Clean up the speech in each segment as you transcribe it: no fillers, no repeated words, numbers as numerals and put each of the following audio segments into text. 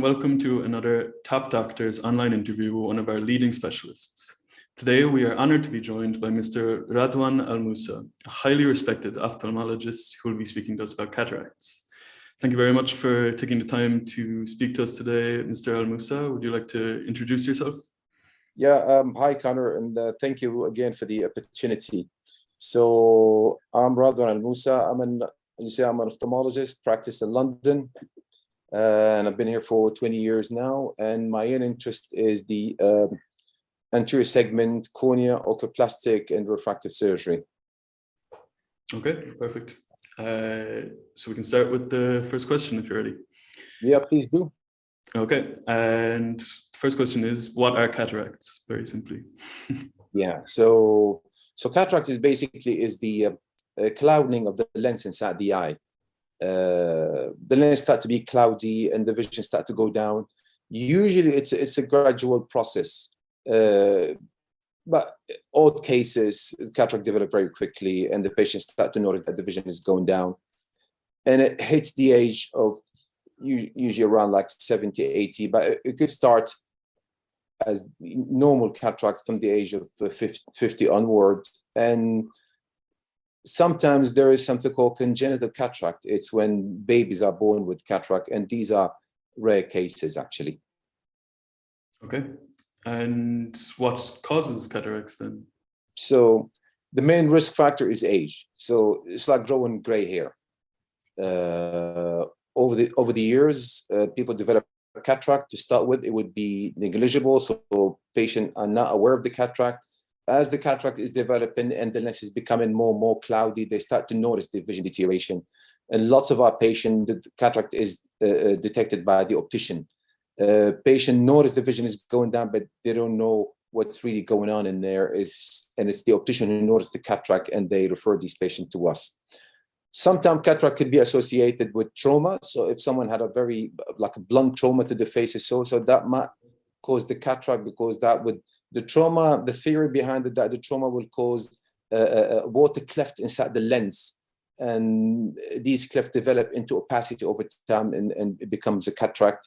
and welcome to another Top Doctors online interview with one of our leading specialists. Today, we are honored to be joined by Mr. Radwan Almousa, a highly respected ophthalmologist who will be speaking to us about cataracts. Thank you very much for taking the time to speak to us today, Mr. Almousa. Would you like to introduce yourself? Yeah, hi, Connor, and thank you again for the opportunity. So I'm Radwan Almousa. I'm an ophthalmologist, practice in London, and I've been here for 20 years now. And my own interest is the anterior segment, cornea, oculoplastic, and refractive surgery. Okay, perfect. So we can start with the first question if you're ready. Yeah, please do. Okay, and the first question is, what are cataracts? Very simply. Yeah, so cataract is basically the clouding of the lens inside the eye. The lens start to be cloudy and the vision start to go down. Usually it's a gradual process, but odd cases, cataract develop very quickly and the patients start to notice that the vision is going down. And it hits the age of usually around like 70, 80, but it could start as normal cataract from the age of 50 onward. And sometimes there is something called congenital cataract. It's when babies are born with cataract, and these are rare cases actually. Okay, and what causes cataracts then? So the main risk factor is age. So it's like growing gray hair. Over the years, people develop cataract. To start with, it would be negligible, so patients are not aware of the cataract. As the cataract is developing and the lens is becoming more and more cloudy, they start to notice the vision deterioration. And lots of our patients, the cataract is detected by the optician. Patient notice the vision is going down, but they don't know what's really going on in there. And it's the optician who noticed the cataract, and they refer these patients to us. Sometimes cataract could be associated with trauma. So if someone had a very like a blunt trauma to the face, so that might cause the cataract, because that would the trauma. The theory behind it that the trauma will cause a water cleft inside the lens, and these clefts develop into opacity over time, and it becomes a cataract.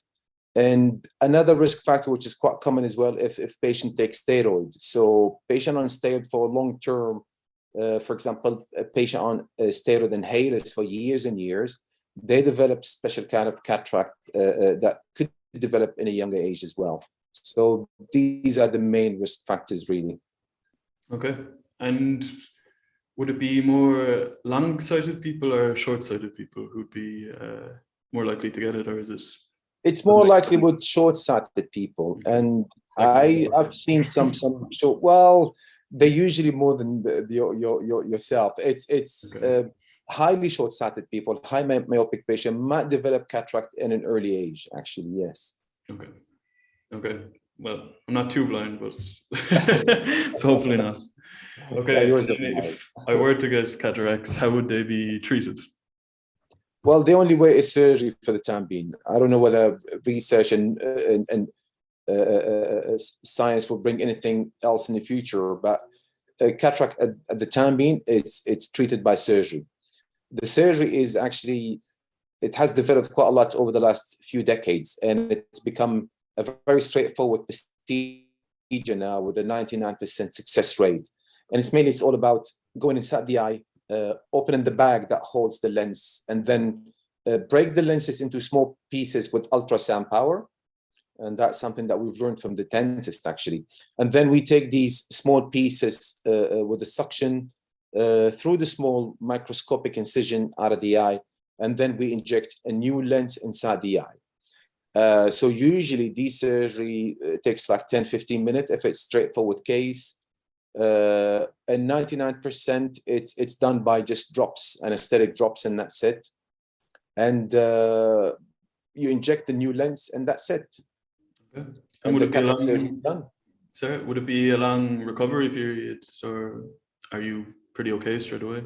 And another risk factor, which is quite common as well, if patient takes steroids. So patient on steroid for long term. For example, a patient on steroid inhalers for years and years, they develop special kind of cataract that could develop in a younger age as well. So these are the main risk factors, really. Okay, and would it be more long-sighted people or short-sighted people who'd be more likely to get it, or is it? It's more likely with short-sighted people, and I've seen some short. Well, they're usually more than yourself. It's okay. Highly short-sighted people, high myopic patient might develop cataract in an early age, actually, yes. Okay. Okay. Well, I'm not too blind, but so hopefully not. Okay. Yeah, if I were to get cataracts, how would they be treated? Well, the only way is surgery for the time being. I don't know whether research and science will bring anything else in the future, but cataract at the time being, it's treated by surgery. The surgery is actually, it has developed quite a lot over the last few decades, and it's become a very straightforward procedure now with a 99% success rate. And it's all about going inside the eye, opening the bag that holds the lens, and then break the lenses into small pieces with ultrasound power. And that's something that we've learned from the dentist, actually. And then we take these small pieces with a suction through the small microscopic incision out of the eye, and then we inject a new lens inside the eye. So usually this surgery takes like 10-15 minutes if it's straightforward case. And 99% it's done by just drops, anesthetic drops, and that's it. And you inject the new lens, and that's it. Okay. And would it be a long, sorry, would it be a long recovery period, or are you pretty okay straight away?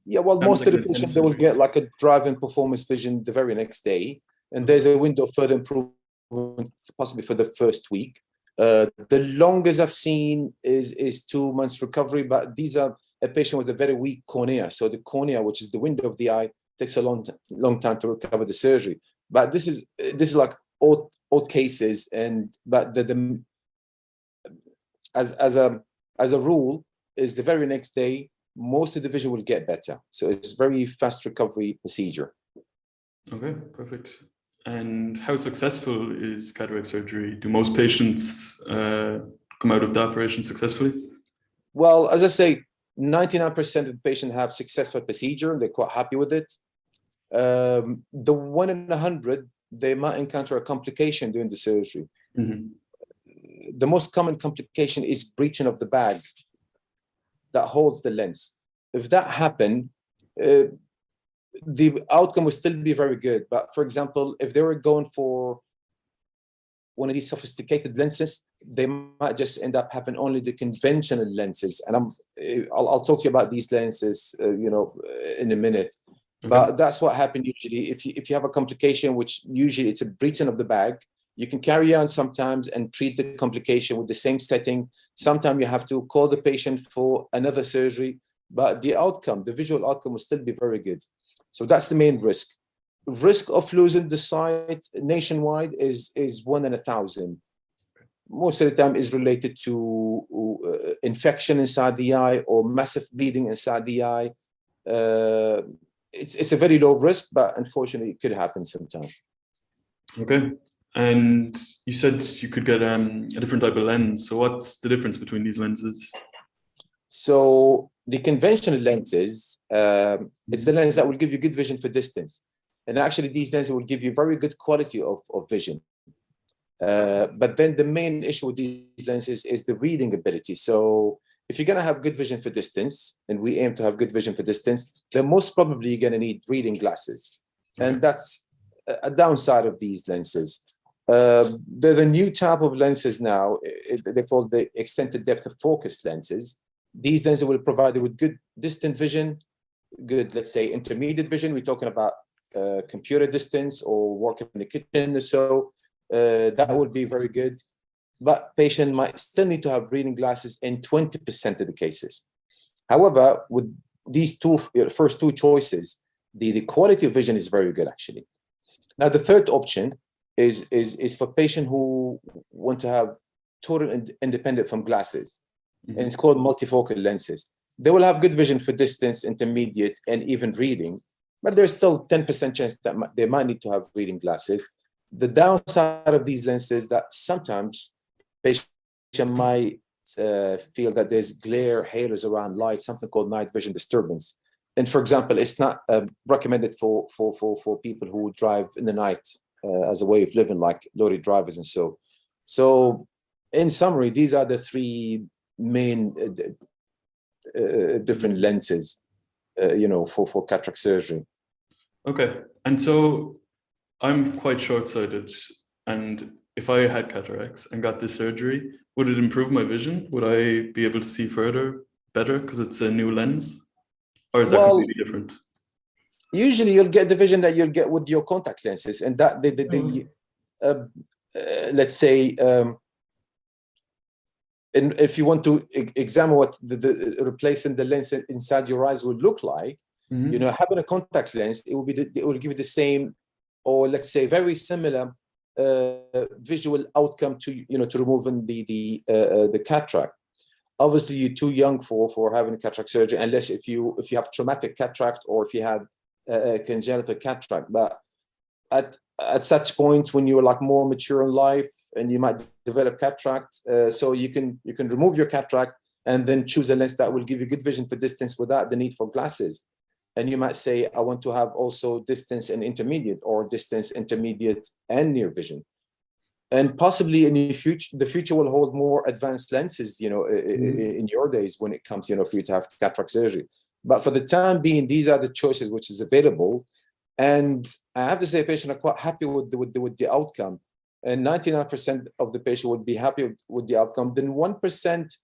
Yeah, well, most of the patients, they will get like a drive-in performance vision the very next day, and there's a window of further improvement possibly for the first week. The longest I've seen is 2 months recovery, but these are a patient with a very weak cornea. So the cornea, which is the window of the eye, takes a long time to recover the surgery. But this is like odd cases, but as a rule, is the very next day, most of the vision will get better. So it's very fast recovery procedure. Okay, perfect. And how successful is cataract surgery? Do most patients come out of the operation successfully? Well, as I say, 99% of the patients have successful procedure. They're quite happy with it. The 1 in 100, they might encounter a complication during the surgery. Mm-hmm. The most common complication is breaching of the bag that holds the lens. If that happened, the outcome would still be very good. But for example, if they were going for one of these sophisticated lenses, they might just end up having only the conventional lenses. And I'll talk to you about these lenses, in a minute. Okay. But that's what happened usually. If you have a complication, which usually it's a breaching of the bag, you can carry on sometimes and treat the complication with the same setting. Sometimes you have to call the patient for another surgery, but the visual outcome will still be very good. So that's the main risk. Risk of losing the sight nationwide is 1 in 1,000. Most of the time is related to infection inside the eye or massive bleeding inside the eye. It's a very low risk, but unfortunately it could happen sometime. Okay. And you said you could get a different type of lens. So what's the difference between these lenses? So the conventional lenses, it's the lens that will give you good vision for distance. And actually these lenses will give you very good quality of vision. But then the main issue with these lenses is the reading ability. So if you're going to have good vision for distance, and we aim to have good vision for distance, then most probably you're going to need reading glasses. Okay. And that's a downside of these lenses. They're the new type of lenses now. They're called the extended depth of focus lenses. These lenses will provide you with good distant vision, good, let's say, intermediate vision. We're talking about computer distance or working in the kitchen or so. That would be very good. But patient might still need to have reading glasses in 20% of the cases. However, with these first two choices, the quality of vision is very good, actually. Now, the third option is for patients who want to have total independent from glasses. Mm-hmm. And it's called multifocal lenses. They will have good vision for distance, intermediate, and even reading, but there's still 10% chance that they might need to have reading glasses. The downside of these lenses that sometimes patients might feel that there's glare, halos around light, something called night vision disturbance. And for example, it's not recommended for people who drive in the night as a way of living, like lorry drivers and so. So in summary, these are the three main different lenses, for cataract surgery. Okay. And so I'm quite short-sighted, and if I had cataracts and got this surgery, would it improve my vision? Would I be able to see better because it's a new lens? Or is that completely different? Usually you'll get the vision that you'll get with your contact lenses, and that let's say, and if you want to examine what the replacing the lens inside your eyes would look like, mm-hmm. Having a contact lens, it will give you the same, or let's say very similar visual outcome to removing the cataract. Obviously, you're too young for having cataract surgery, unless if you have traumatic cataract or if you had congenital cataract. But at such point when you're like more mature in life and you might develop cataract, so you can remove your cataract and then choose a lens that will give you good vision for distance without the need for glasses. And you might say, I want to have also distance and intermediate, or distance, intermediate, and near vision. And possibly in the future will hold more advanced lenses, in your days when it comes, for you to have cataract surgery. But for the time being, these are the choices which is available. And I have to say, patients are quite happy with the outcome. And 99% of the patient would be happy with the outcome. Then 1%,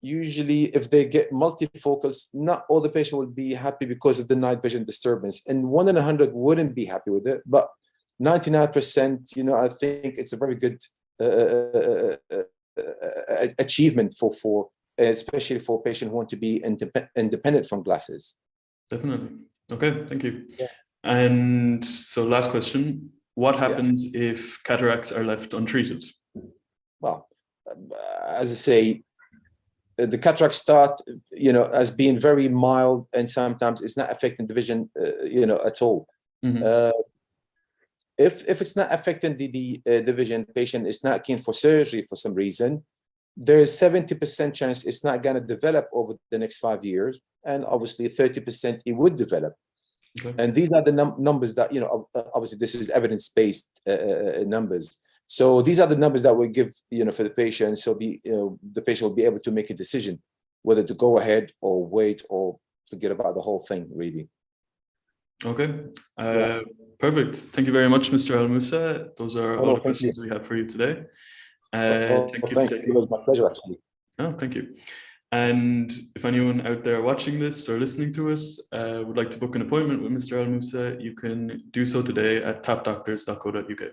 usually if they get multifocals, not all the patient will be happy because of the night vision disturbance. And 1 in 100 wouldn't be happy with it. But 99%, I think it's a very good achievement for especially for patients who want to be independent from glasses. Definitely. Okay, thank you. Yeah. And so last question, what happens if cataracts are left untreated? Well, as I say, the cataracts start, as being very mild, and sometimes it's not affecting the vision, at all. Mhm. If it's not affecting the vision, patient is not keen for surgery for some reason, there is 70% chance it's not going to develop over the next 5 years, and obviously 30% it would develop. Okay. And these are the numbers that, obviously this is evidence-based numbers. So these are the numbers that we give, for the patient. So the patient will be able to make a decision whether to go ahead or wait or forget about the whole thing, really. Okay. Perfect. Thank you very much, Mr. Almousa. Those are all the questions we have for you today. Thank you. Thank you. It was my pleasure, actually. Oh, thank you. And if anyone out there watching this or listening to us would like to book an appointment with Mr. Almousa, you can do so today at tapdoctors.co.uk.